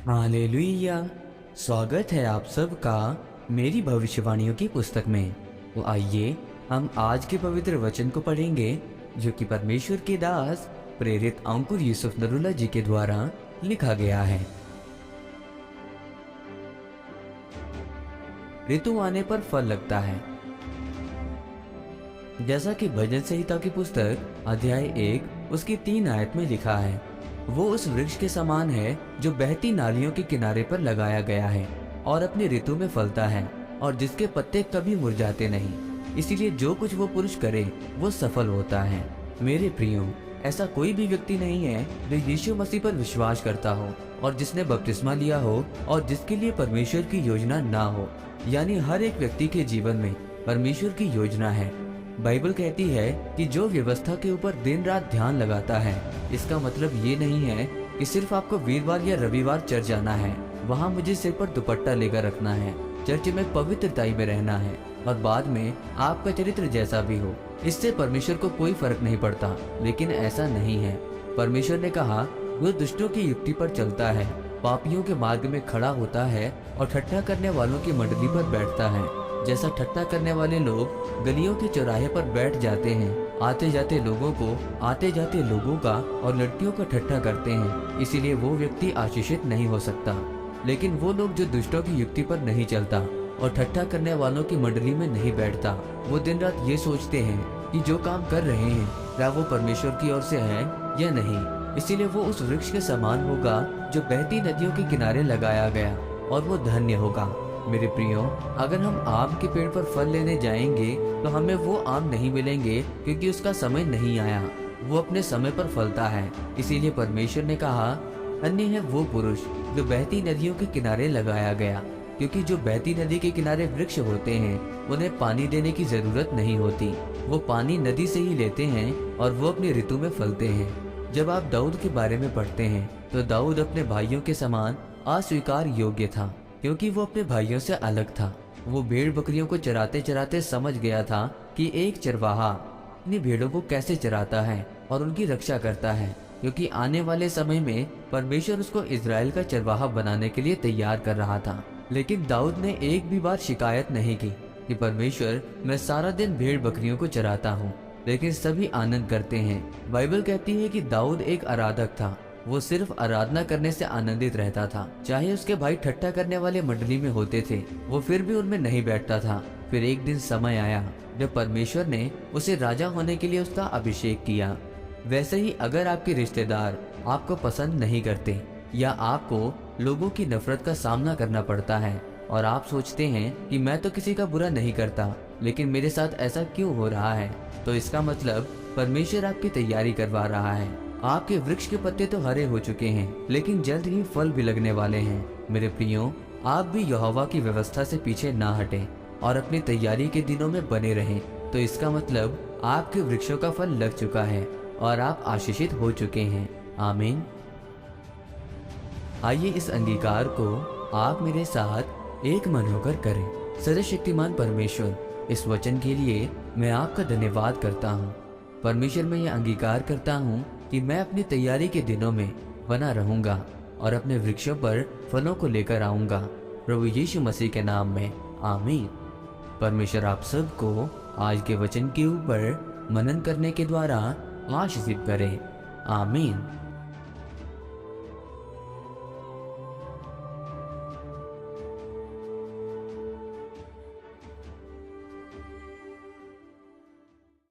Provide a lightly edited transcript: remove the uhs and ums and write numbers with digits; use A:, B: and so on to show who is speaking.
A: Hallelujah. स्वागत है आप सबका मेरी भविष्यवाणियों की पुस्तक में। तो आइए हम आज के पवित्र वचन को पढ़ेंगे जो कि परमेश्वर के दास प्रेरित अंकुर यूसुफ नरूला जी के द्वारा लिखा गया है। ऋतु आने पर फल लगता है। जैसा कि भजन संहिता की पुस्तक अध्याय 1 उसकी 3 आयत में लिखा है, वो उस वृक्ष के समान है जो बहती नालियों के किनारे पर लगाया गया है और अपनी ऋतु में फलता है और जिसके पत्ते कभी मुरझाते नहीं। इसीलिए जो कुछ वो पुरुष करे वो सफल होता है। मेरे प्रियो, ऐसा कोई भी व्यक्ति नहीं है जो यीशु मसीह पर विश्वास करता हो और जिसने बपतिस्मा लिया हो और जिसके लिए परमेश्वर की योजना ना हो। यानी हर एक व्यक्ति के जीवन में परमेश्वर की योजना है। बाइबल कहती है कि जो व्यवस्था के ऊपर दिन रात ध्यान लगाता है, इसका मतलब ये नहीं है कि सिर्फ आपको वीरवार या रविवार चर्च जाना है, वहाँ मुझे सिर पर दुपट्टा लेकर रखना है, चर्च में पवित्रताई में रहना है और बाद में आपका चरित्र जैसा भी हो, इससे परमेश्वर को कोई फर्क नहीं पड़ता। लेकिन ऐसा नहीं है। परमेश्वर ने कहा, वो दुष्टों की युक्ति पर चलता है, पापियों के मार्ग में खड़ा होता है और ठट्ठा करने वालों की मंडली पर बैठता है। जैसा ठट्ठा करने वाले लोग गलियों के चौराहे पर बैठ जाते हैं, आते जाते लोगों का और लड़कियों का ठट्ठा करते हैं, इसीलिए वो व्यक्ति आशीषित नहीं हो सकता। लेकिन वो लोग जो दुष्टों की युक्ति पर नहीं चलता और ठट्ठा करने वालों की मंडली में नहीं बैठता, वो दिन रात ये सोचते हैं कि जो काम कर रहे हैं क्या वो परमेश्वर की ओर से है या नहीं। इसीलिए वो उस वृक्ष के समान होगा जो बहती नदियों के किनारे लगाया गया और वो धन्य होगा। मेरे प्रियो, अगर हम आम के पेड़ पर फल लेने जाएंगे तो हमें वो आम नहीं मिलेंगे क्योंकि उसका समय नहीं आया। वो अपने समय पर फलता है। इसीलिए परमेश्वर ने कहा, अन्य है वो पुरुष जो बहती नदियों के किनारे लगाया गया, क्योंकि जो बहती नदी के किनारे वृक्ष होते हैं उन्हें पानी देने की जरूरत नहीं होती। वो पानी नदी से ही लेते हैं और वो अपनी ऋतु में फलते हैं। जब आप दाऊद के बारे में पढ़ते हैं तो दाऊद अपने भाइयों के समान अस्वीकार योग्य था, क्योंकि वो अपने भाइयों से अलग था। वो भेड़ बकरियों को चराते चराते समझ गया था कि एक चरवाहा अपनी भेड़ों को कैसे चराता है और उनकी रक्षा करता है, क्योंकि आने वाले समय में परमेश्वर उसको इजराइल का चरवाहा बनाने के लिए तैयार कर रहा था। लेकिन दाऊद ने एक भी बार शिकायत नहीं की कि परमेश्वर, मैं सारा दिन भेड़ बकरियों को चराता हूँ। लेकिन सभी आनंद करते हैं। बाइबल कहती है कि दाऊद एक आराधक था। वो सिर्फ आराधना करने से आनंदित रहता था। चाहे उसके भाई ठट्ठा करने वाले मंडली में होते थे, वो फिर भी उनमें नहीं बैठता था। फिर एक दिन समय आया जब परमेश्वर ने उसे राजा होने के लिए उसका अभिषेक किया। वैसे ही अगर आपके रिश्तेदार आपको पसंद नहीं करते या आपको लोगों की नफरत का सामना करना पड़ता है और आप सोचते हैं कि मैं तो किसी का बुरा नहीं करता, लेकिन मेरे साथ ऐसा क्यों हो रहा है, तो इसका मतलब परमेश्वर आपकी तैयारी करवा रहा है। आपके वृक्ष के पत्ते तो हरे हो चुके हैं, लेकिन जल्द ही फल भी लगने वाले हैं। मेरे प्रियो, आप भी यहोवा की व्यवस्था से पीछे ना हटें और अपनी तैयारी के दिनों में बने रहें। तो इसका मतलब आपके वृक्षों का फल लग चुका है और आप आशीषित हो चुके हैं। आमीन। आइए इस अंगीकार को आप मेरे साथ एक मन होकर करें। सर्वशक्तिमान परमेश्वर, इस वचन के लिए मैं आपका धन्यवाद करता हूँ। परमेश्वर, मैं ये अंगीकार करता हूँ कि मैं अपनी तैयारी के दिनों में बना रहूंगा और अपने वृक्षों पर फलों को लेकर आऊंगा। प्रभु यीशु मसीह के नाम में आमीन। परमेश्वर आप सबको आज के वचन के ऊपर मनन करने के द्वारा आशीषित करे। आमीन।